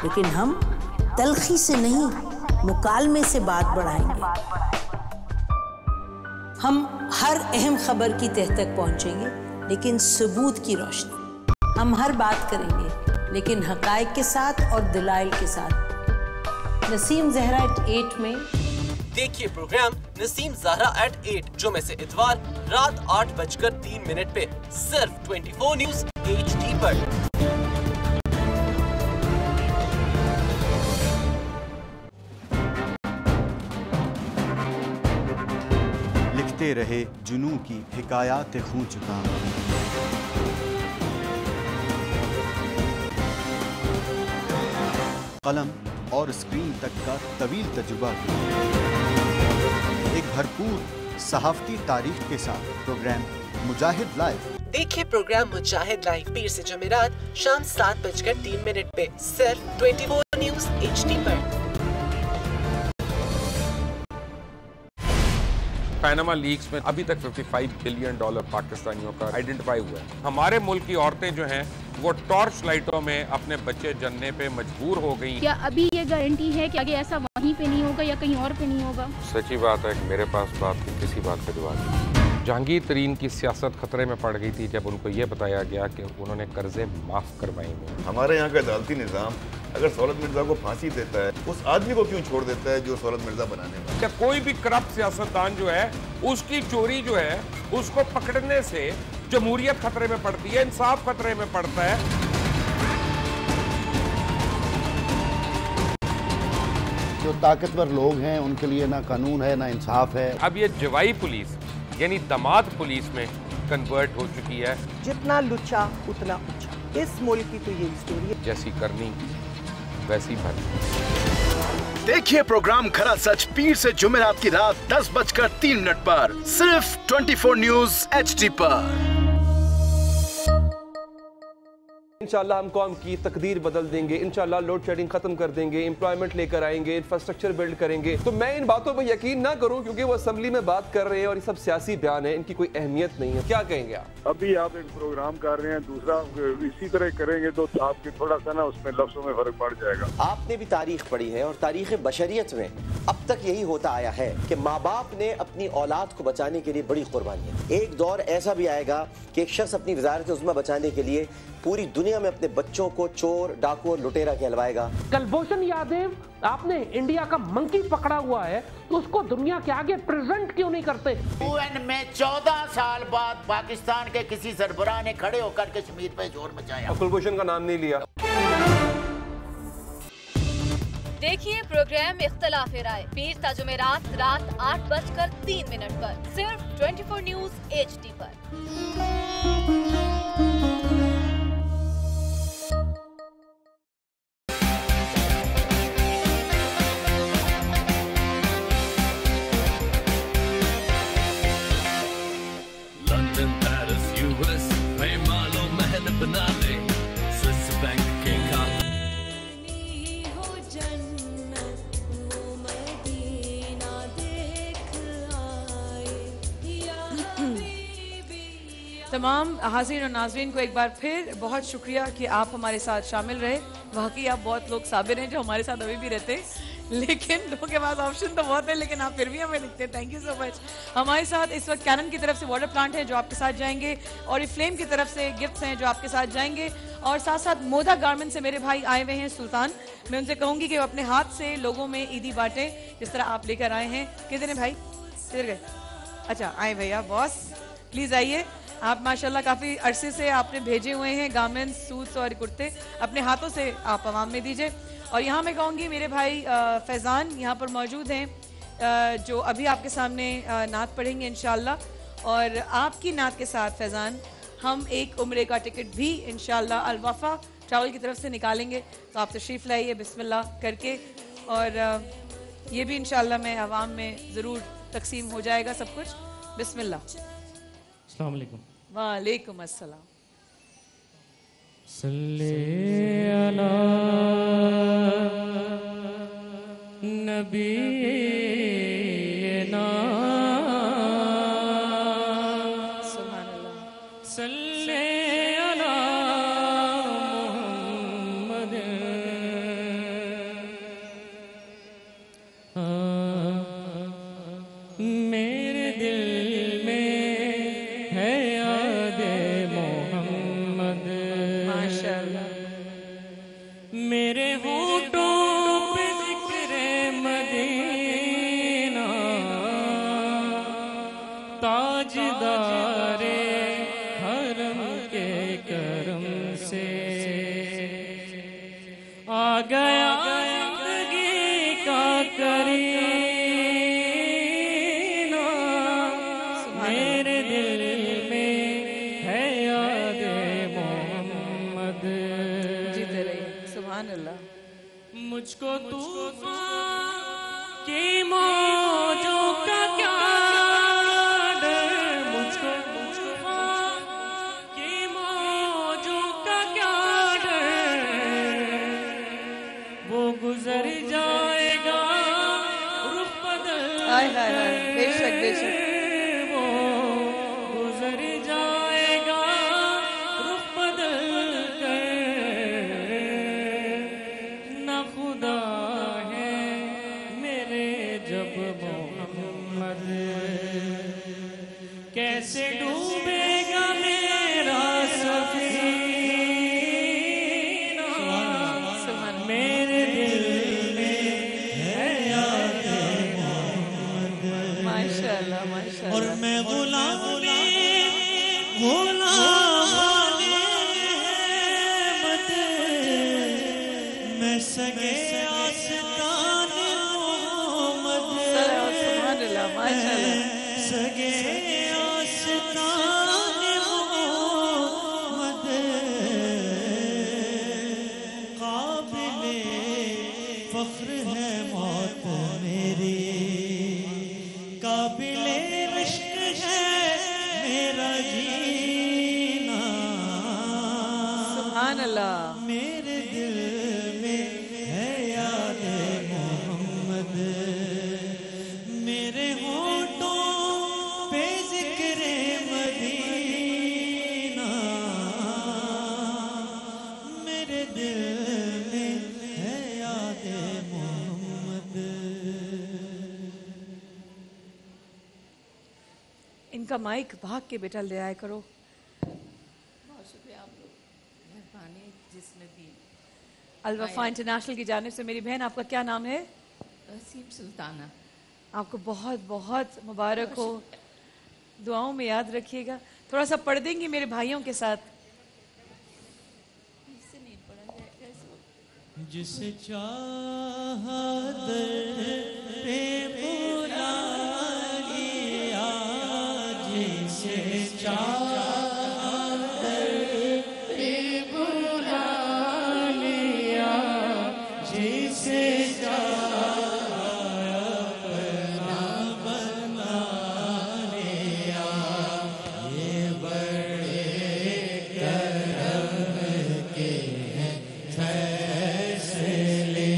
लेकिन हम तलखी से नहीं, मुकालमे से बात बढ़ाएंगे। हम हर अहम खबर की तह तक पहुंचेंगे, लेकिन सबूत की रोशनी। हम हर बात करेंगे, लेकिन हकायक के साथ और दलाइल के साथ। नसीम ज़हरा @8 में देखिए प्रोग्राम नसीम ज़हरा @8 जुमे से इतवार रात 8:03 पे सिर्फ 24 न्यूज HD पर। लिखते रहे जुनू की हिकायात खूं चुका। कलम और स्क्रीन तक का तवील तजुर्बा, एक भरपूर सहाफती तारीख के साथ प्रोग्राम मुजाहिद लाइव। देखिए प्रोग्राम मुजाहिद लाइव पीर से जुमेरात शाम 7:03 पे सिर्फ 24 न्यूज HD पर। पैनामा लीक्स में अभी तक $55 बिलियन पाकिस्तानियों का आइडेंटिफाई हुआ है। हमारे मुल्क की औरतें जो हैं वो टॉर्च लाइटों में अपने बच्चे जनने पे मजबूर हो गई। क्या अभी ये गारंटी है कि आगे ऐसा वहीं पे नहीं होगा या कहीं और पे नहीं होगा? सच्ची बात है कि मेरे पास बात की किसी बात का जवाब नहीं। जहांगीर तरीन की सियासत खतरे में पड़ गई थी जब उनको ये बताया गया कि उन्होंने कर्जे माफ करवाएंगे। हमारे यहाँ का अदालती निज़ाम अगर सौलत मिर्जा को फांसी देता है, उस आदमी को क्यों छोड़ देता है जो सौलत मिर्जा बनाने वाला? क्या कोई भी करप्ट सियासतदान जो है उसकी चोरी जो है उसको पकड़ने से जमहूरियत खतरे में पड़ती है, इंसाफ खतरे में पड़ता है। जो ताकतवर लोग हैं उनके लिए ना कानून है ना इंसाफ है। अब ये जवाई पुलिस यानी दामाद पुलिस में कन्वर्ट हो चुकी है। जितना लुच्चा उतना ऊंचा, इस मुल्क की तो ये स्टोरी है। जैसी करनी वैसी भरनी। देखिए प्रोग्राम खरा सच पीर से जुमेरात की रात 10:03 पर सिर्फ 24 न्यूज HD पर। इंशाल्लाह हम कौम की तकदीर बदल देंगे, इंशाल्लाह लोड शेडिंग खत्म कर देंगे, एम्प्लॉयमेंट लेकर आएंगे, इंफ्रास्ट्रक्चर बिल्ड करेंगे। तो मैं इन बातों पर यकीन ना करूं क्योंकि वो असेंबली में बात कर रहे हैं और ये सब सियासी बयान है, इनकी कोई अहमियत नहीं है। क्या कहेंगे आप? अभी आप एक प्रोग्राम कर रहे हैं, दूसरा इसी तरह करेंगे तो आपके थोड़ा सा ना उसमें लफ्जों में फर्क पड़ जाएगा। आपने भी तारीख पढ़ी है और तारीख बशरियत में अब तक यही होता आया है कि माँ बाप ने अपनी औलाद को बचाने के लिए बड़ी कुर्बानियां। एक दौर ऐसा भी आएगा कि एक शख्स अपनी वजारत उज़्मा बचाने के लिए पूरी दुनिया में अपने बच्चों को चोर, डाकू और लुटेरा कहलवाएगा। कुलभूषण यादव, आपने इंडिया का मंकी पकड़ा हुआ है तो उसको दुनिया के आगे प्रेजेंट क्यों नहीं करते? UN में 14 साल बाद पाकिस्तान के किसी सरबराह ने खड़े होकर कश्मीर पे जोर मचाया। कुलभूषण का नाम नहीं लिया। देखिए प्रोग्राम इख्तलाफ राय पीर ता जुमेरात रात 8:03 पर सिर्फ 24 न्यूज HD पर। तमाम हाज़रीन और नाज़रीन को एक बार फिर बहुत शुक्रिया कि आप हमारे साथ शामिल रहे। वाकई आप बहुत लोग साबिर हैं जो हमारे साथ अभी भी रहते हैं, लेकिन लोगों के पास ऑप्शन तो बहुत है, लेकिन आप फिर भी हमें लिखते हैं। Thank you so much. हमारे साथ इस वक्त कैनन की तरफ से वाटर प्लांट है जो आपके साथ जाएंगे, और ये फ्लेम की तरफ से गिफ्ट्स हैं जो आपके साथ जाएंगे, और साथ साथ मोदा गारमेंट से मेरे भाई आए हुए हैं सुल्तान। मैं उनसे कहूँगी कि वो अपने हाथ से लोगों में ईदी बांटें जिस तरह आप लेकर आए हैं। किधर है भाई? किधर गए? अच्छा आए भैया, बॉस प्लीज़ आइए। आप माशाल्लाह काफ़ी अरसे से आपने भेजे हुए हैं गारमेंट्स, सूट्स और कुर्ते, अपने हाथों से आप आवाम में दीजिए। और यहाँ मैं कहूँगी मेरे भाई फैज़ान यहाँ पर मौजूद हैं जो अभी आपके सामने नात पढ़ेंगे इंशाल्लाह। और आपकी नात के साथ फैज़ान हम एक उम्रे का टिकट भी इंशाल्लाह अल-वफ़ा ट्रैवल की तरफ से निकालेंगे। तो आप तशरीफ़ लाइए बिस्मिल्लाह करके, और ये भी इंशाल्लाह मैं आवाम में ज़रूर तकसीम हो जाएगा सब कुछ। बिस्मिल्लाह। अस्सलाम वालेकुम। वालेकुम अस्सलाम। सल्ले अला नबीना सुभान अल्लाह। सल्ले अला मुहम्मद। मेरे दिल में है याद मोहम्मद। माशाअल्लाह। मेरे होठों पे जिक्र मदीना, ताजदारे हरम के करम से आ गया जिंदगी का करीना। मेरे दिल में है याद मोहम्मद। जीते रहिए। सुभान अल्लाह। मुझको तूफान की मौजों का क्या डर, मुझको तूफान की मौजों का क्या डर, वो गुजर जाएगा रुख बदल। हाय हाय हाय, बेशक बेशक। वो गुजर जाएगा रुख बदल कर, ना खुदा है मेरे जब सुभान अल्लाह। मेरे दिल में है याद मोहम्मद, मेरे होठों पे जिक्रे मदीना, मेरे दिल में है याद मोहम्मद। इनका माइक भाग के बेटा ले आया करो। बहुत शुक्रिया आप लोग मेहरबानी जिसने दी। अल-वफा इंटरनेशनल की जानिब से मेरी बहन, आपका क्या नाम है? वसीम सुल्ताना। आपको बहुत बहुत मुबारक हो, दुआओं में याद रखिएगा। थोड़ा सा पढ़ देंगी मेरे भाइयों के साथ? जिसे चाहा दर पे बुला लिया, जिसे चाहा दर पे बुला लिया, जिसे चाहा अपना बना लिया, ये बड़े करम के हैं फैसले,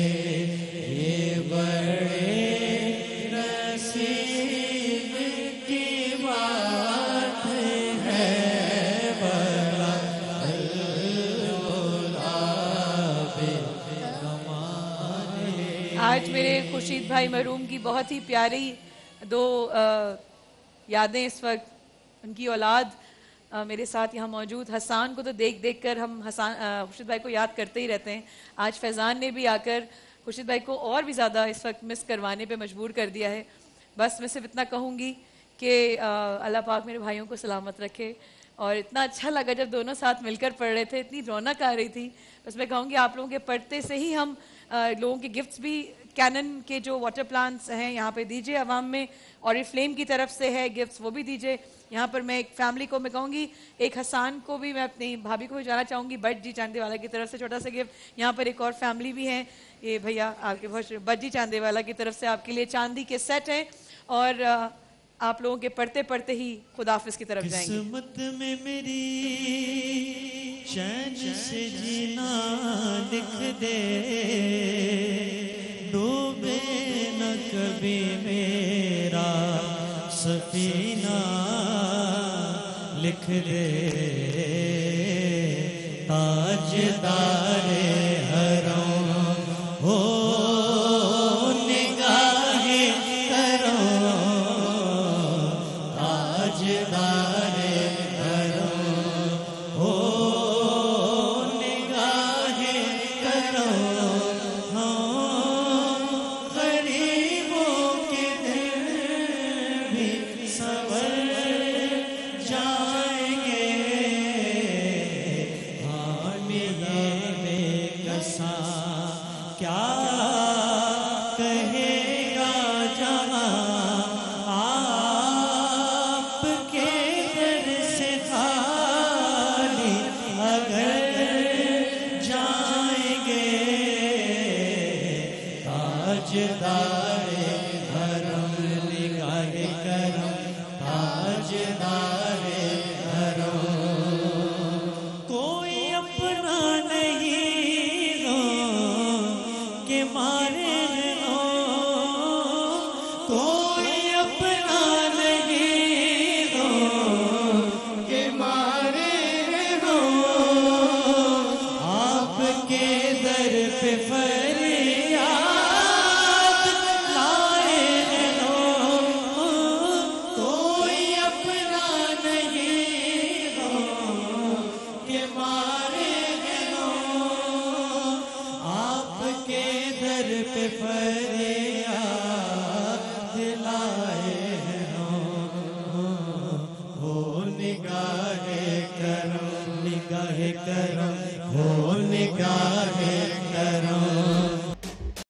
ये बड़े नसीब की बात है, बड़ा आज मेरे खुर्शीद भाई महरूम की बहुत ही प्यारी दो यादें इस वक्त, उनकी औलाद मेरे साथ यहाँ मौजूद। हसान को तो देख देख कर हम खुर्शीद भाई को याद करते ही रहते हैं। आज फैज़ान ने भी आकर खुर्शीद भाई को और भी ज़्यादा इस वक्त मिस करवाने पे मजबूर कर दिया है। बस मैं सिर्फ इतना कहूँगी कि अल्लाह पाक मेरे भाइयों को सलामत रखे। और इतना अच्छा लगा जब दोनों साथ मिलकर पढ़ रहे थे, इतनी रौनक आ रही थी। बस मैं कहूँगी आप लोगों के पढ़ते से ही हम लोगों के गिफ्ट्स भी कैनन के जो वाटर प्लांट्स हैं यहाँ पे दीजिए अवाम में, और फ्लेम की तरफ से है गिफ्ट्स वो भी दीजिए। यहाँ पर मैं एक फैमिली को मैं कहूँगी, एक हसान को भी मैं अपनी भाभी को भी जाना चाहूँगी, बट जी चांदेवाला की तरफ से छोटा सा गिफ्ट। यहाँ पर एक और फैमिली भी है, ये भैया आपके बहुत बट जी चांदेवाला की तरफ से आपके लिए चांदी के सेट हैं। और आप लोगों के पढ़ते पढ़ते ही खुदाफिज की तरफ जाएंगे। किस्मत में मेरी चैन से जीना लिख दे, डूबे न कभी मेरा सफीना लिख दे, ताजदारे हरम हो निगाहे करो, ताजदारे हरम हो निगाहे करो, गरीबों के दिल भी संवर जाएंगे, बेकसा क्या कहेगा जहां, आपके दर से खाली अगर जाएंगे, ताजदारे हरम निगाहे करम, ताजदारे हरम कोई अपना नहीं हो के मारे हो, कोई अपना नहीं हो के मारे हो, आपके दर पे फरियाद लाए हो, कोई अपना नहीं हो के मारे हो, आपके दर पे फरियाद लाए हो, निगाहे करो, निगाहे करो, हो निगाहे करो।